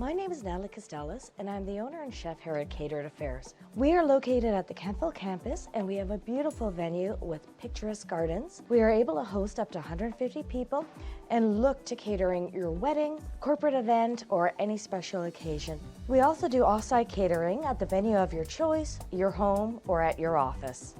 My name is Natalie Castellas, and I'm the owner and chef here at Catered Affairs. We are located at the Grenville campus, and we have a beautiful venue with picturesque gardens. We are able to host up to 150 people and look to catering your wedding, corporate event, or any special occasion. We also do off-site catering at the venue of your choice, your home, or at your office.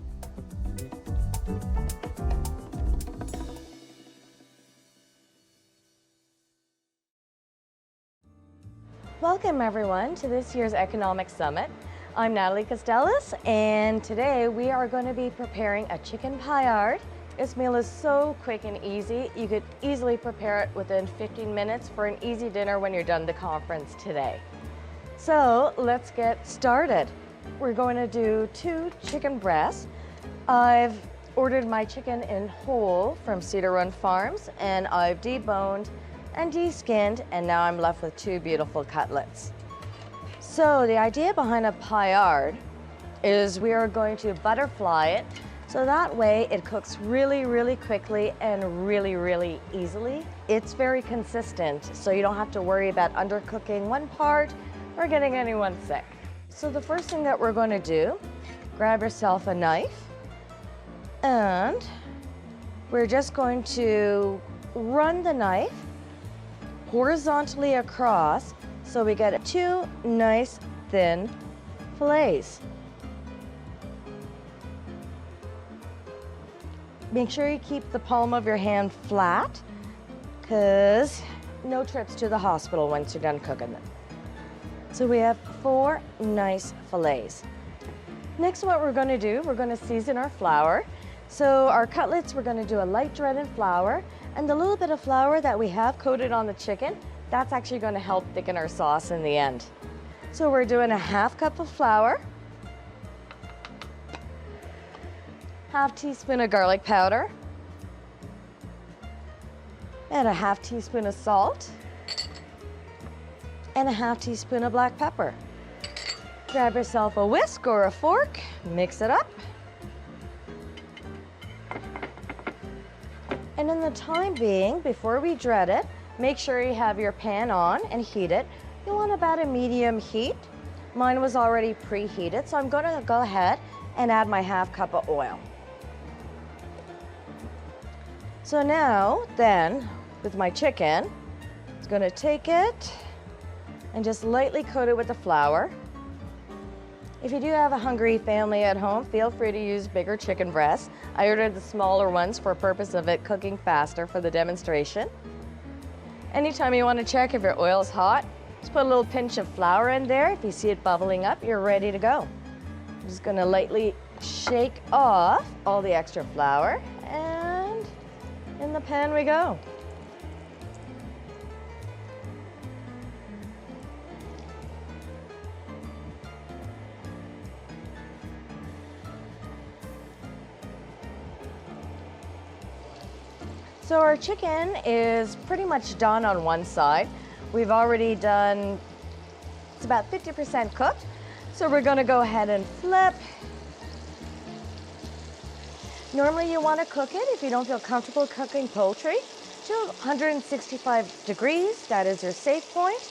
Welcome everyone to this year's Economic Summit. I'm Natalie Castellas, and today we are going to be preparing a chicken paillard. This meal is so quick and easy. You could easily prepare it within 15 minutes for an easy dinner when you're done the conference today. So let's get started. We're going to do 2 chicken breasts. I've ordered my chicken in whole from Cedar Run Farms, and I've deboned and de-skinned, and now I'm left with 2 beautiful cutlets. So the idea behind a paillard is we are going to butterfly it, so that way it cooks really, really quickly and really, really easily. It's very consistent, so you don't have to worry about undercooking one part or getting anyone sick. So the first thing that we're going to do, grab yourself a knife, and we're just going to run the knife horizontally across so we get 2 nice thin fillets. Make sure you keep the palm of your hand flat, because no trips to the hospital once you're done cooking them. So we have 4 nice fillets. Next, what we're going to do, we're going to season our flour. So our cutlets, we're going to do a light dread in flour, and the little bit of flour that we have coated on the chicken, that's actually going to help thicken our sauce in the end. So we're doing a 1/2 cup of flour, 1/2 teaspoon of garlic powder, and a 1/2 teaspoon of salt, and a 1/2 teaspoon of black pepper. Grab yourself a whisk or a fork, mix it up. And in the time being, before we dread it, make sure you have your pan on and heat it. You want about a medium heat. Mine was already preheated, so I'm going to go ahead and add my 1/2 cup of oil. So now, then, with my chicken, I'm going to take it and just lightly coat it with the flour. If you do have a hungry family at home, feel free to use bigger chicken breasts. I ordered the smaller ones for purpose of it cooking faster for the demonstration. Anytime you want to check if your oil is hot, just put a little pinch of flour in there. If you see it bubbling up, you're ready to go. I'm just going to lightly shake off all the extra flour, and in the pan we go. So our chicken is pretty much done on one side. We've already done, it's about 50% cooked. So we're going to go ahead and flip. Normally you want to cook it, if you don't feel comfortable cooking poultry, to 165 degrees. That is your safe point.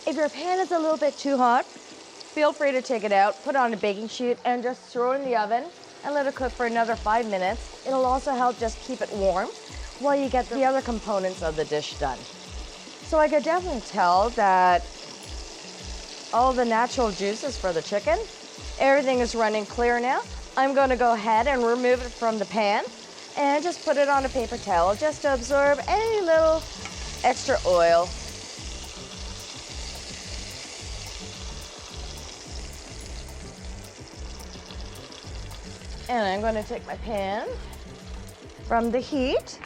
If your pan is a little bit too hot, feel free to take it out, put it on a baking sheet, and just throw it in the oven and let it cook for another 5 minutes. It'll also help just keep it warm while you get the other components of the dish done. So I could definitely tell that all the natural juices for the chicken, everything is running clear now. I'm going to go ahead and remove it from the pan and just put it on a paper towel just to absorb any little extra oil. And I'm going to take my pan from the heat.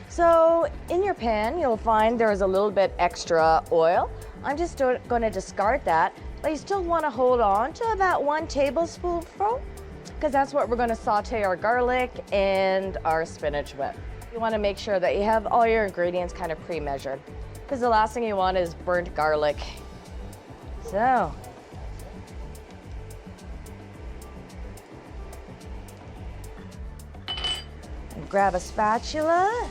So in your pan, you'll find there is a little bit extra oil. I'm just going to discard that, but you still want to hold on to about 1 tablespoonful, because that's what we're going to saute our garlic and our spinach with. You want to make sure that you have all your ingredients kind of pre-measured, because the last thing you want is burnt garlic. So grab a spatula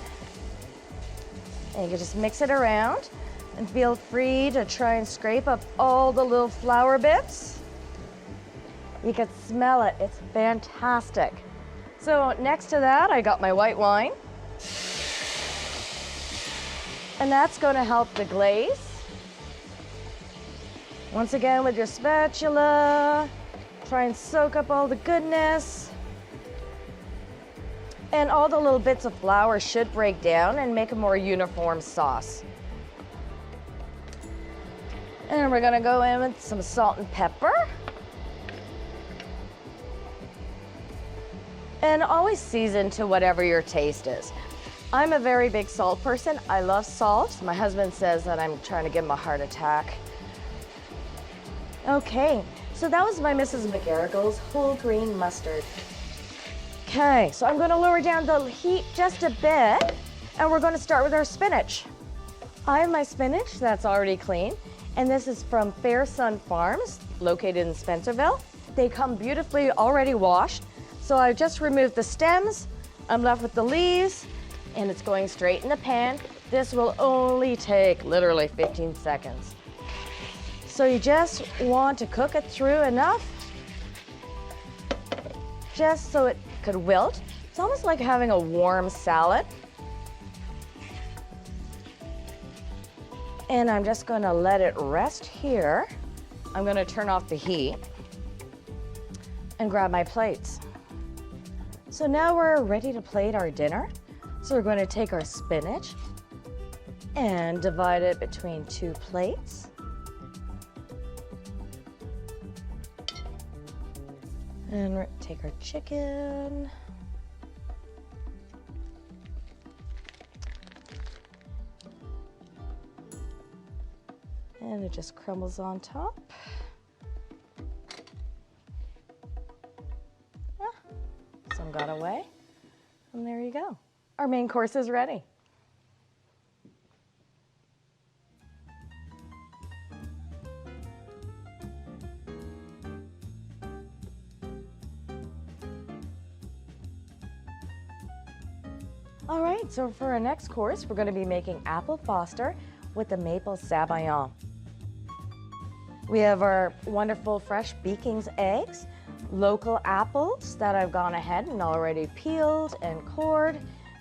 and you can just mix it around. And feel free to try and scrape up all the little flour bits. You can smell it, it's fantastic. So next to that, I got my white wine. And that's going to help the glaze. Once again, with your spatula, try and soak up all the goodness. And all the little bits of flour should break down and make a more uniform sauce. And we're gonna go in with some salt and pepper. And always season to whatever your taste is. I'm a very big salt person. I love salt. My husband says that I'm trying to give him a heart attack. Okay, so that was my Mrs. McGarrigle's whole green mustard. Okay, so I'm gonna lower down the heat just a bit, and we're gonna start with our spinach. I have my spinach that's already clean, and this is from Fair Sun Farms, located in Spencerville. They come beautifully already washed, so I just removed the stems. I'm left with the leaves, and it's going straight in the pan. This will only take literally 15 seconds. So you just want to cook it through enough, just so it could wilt. It's almost like having a warm salad. And I'm just gonna let it rest here. I'm gonna turn off the heat and grab my plates. So now we're ready to plate our dinner. So we're gonna take our spinach and divide it between 2 plates. And take our chicken. And it just crumbles on top. Some got away. And there you go. Our main course is ready. All right, so for our next course, we're going to be making apple foster with the maple sabayon. We have our wonderful fresh Beeking's eggs, local apples that I've gone ahead and already peeled and cored.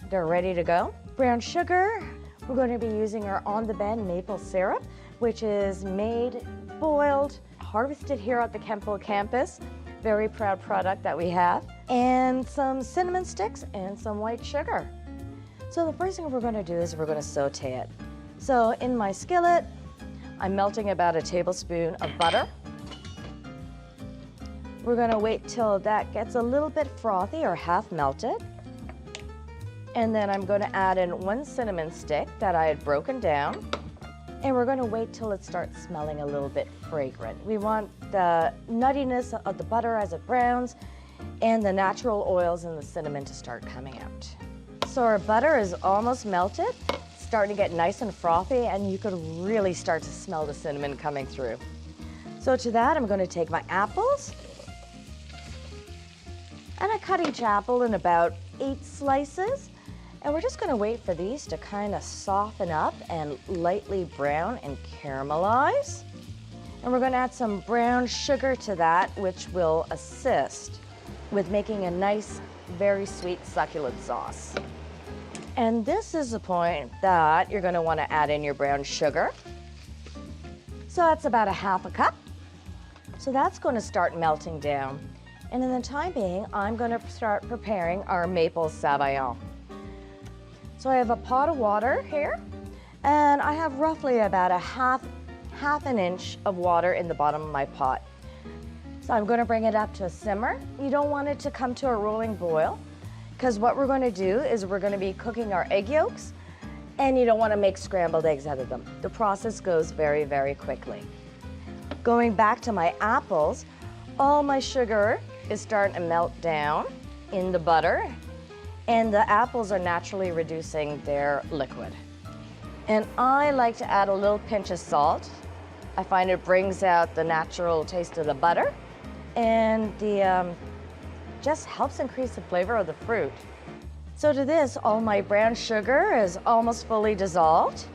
They're ready to go. Brown sugar, we're going to be using our on-the-bend maple syrup, which is made, boiled, harvested here at the Kempville campus. Very proud product that we have. And some cinnamon sticks and some white sugar. So the first thing we're going to do is we're going to saute it. So in my skillet, I'm melting about a tablespoon of butter. We're going to wait till that gets a little bit frothy or half melted. And then I'm going to add in 1 cinnamon stick that I had broken down. And we're going to wait till it starts smelling a little bit fragrant. We want the nuttiness of the butter as it browns and the natural oils in the cinnamon to start coming out. So our butter is almost melted, it's starting to get nice and frothy, and you could really start to smell the cinnamon coming through. So to that, I'm going to take my apples, and I cut each apple in about 8 slices, and we're just going to wait for these to kind of soften up and lightly brown and caramelize. And we're going to add some brown sugar to that, which will assist with making a nice, very sweet, succulent sauce. And this is the point that you're going to want to add in your brown sugar. So that's about a half a cup. So that's going to start melting down. And in the time being, I'm going to start preparing our maple sabayon. So I have a pot of water here, and I have roughly about a half an inch of water in the bottom of my pot. So I'm going to bring it up to a simmer. You don't want it to come to a rolling boil, because what we're going to do is we're going to be cooking our egg yolks, and you don't want to make scrambled eggs out of them. The process goes very, very quickly. Going back to my apples, all my sugar is starting to melt down in the butter, and the apples are naturally reducing their liquid. And I like to add a little pinch of salt. I find it brings out the natural taste of the butter, and just helps increase the flavor of the fruit. So to this, all my brown sugar is almost fully dissolved.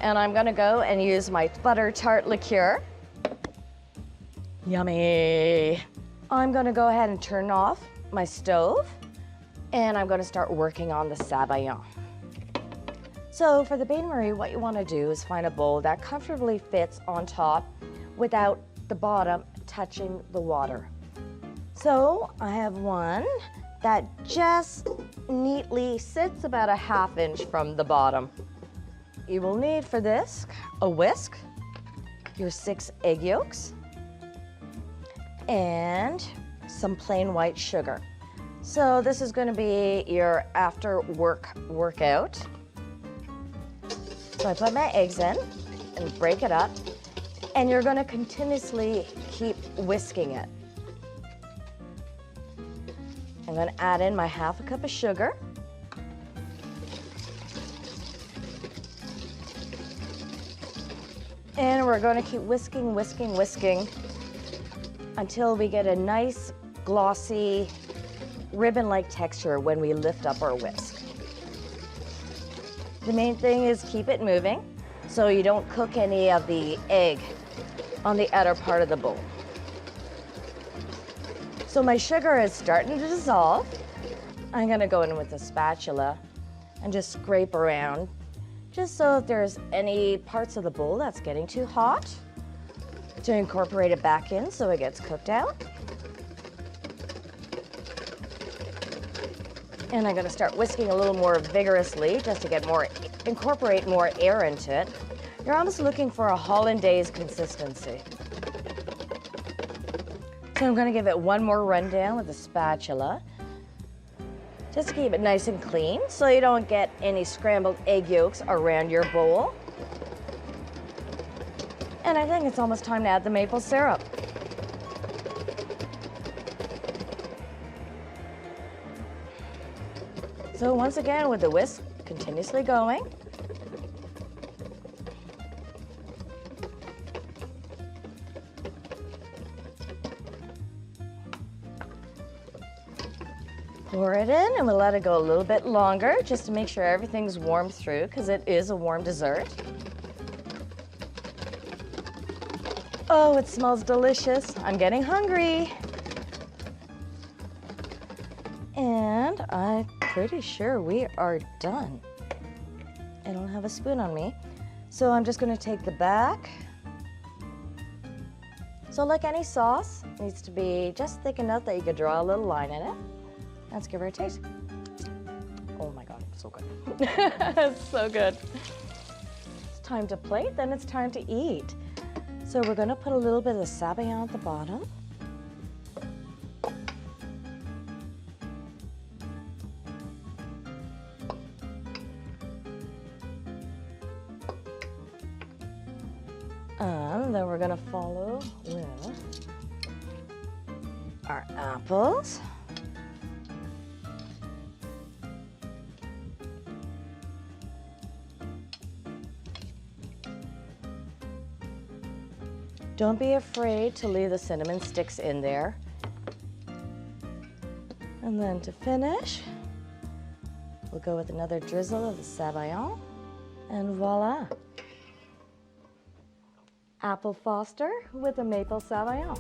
And I'm gonna go and use my butter tart liqueur. Yummy. I'm gonna go ahead and turn off my stove, and I'm gonna start working on the sabayon. So for the bain-marie, what you wanna do is find a bowl that comfortably fits on top without the bottom touching the water. So I have one that just neatly sits about a ½ inch from the bottom. You will need for this a whisk, your 6 egg yolks, and some plain white sugar. So this is going to be your after workout. So I put my eggs in and break it up, and you're going to continuously keep whisking it. I'm going to add in my ½ cup of sugar. And we're going to keep whisking, whisking, whisking until we get a nice, glossy, ribbon-like texture when we lift up our whisk. The main thing is keep it moving so you don't cook any of the egg on the outer part of the bowl. So my sugar is starting to dissolve. I'm going to go in with a spatula and just scrape around, just so if there's any parts of the bowl that's getting too hot, to incorporate it back in so it gets cooked out. And I'm going to start whisking a little more vigorously just to get incorporate more air into it. You're almost looking for a hollandaise consistency. So I'm going to give it one more rundown with a spatula, just to keep it nice and clean so you don't get any scrambled egg yolks around your bowl. And I think it's almost time to add the maple syrup. So once again, with the whisk continuously going, pour it in, and we'll let it go a little bit longer just to make sure everything's warmed through, because it is a warm dessert. Oh, it smells delicious. I'm getting hungry. And I'm pretty sure we are done. I don't have a spoon on me, so I'm just going to take the back. So like any sauce, it needs to be just thick enough that you could draw a little line in it. Let's give her a taste. Oh my God, it's so good. It's so good. It's time to plate, then it's time to eat. So we're going to put a little bit of the sabayon at the bottom. And then we're going to follow with our apples. Don't be afraid to leave the cinnamon sticks in there. And then to finish, we'll go with another drizzle of the sabayon, and voila. Apple Foster with a maple sabayon.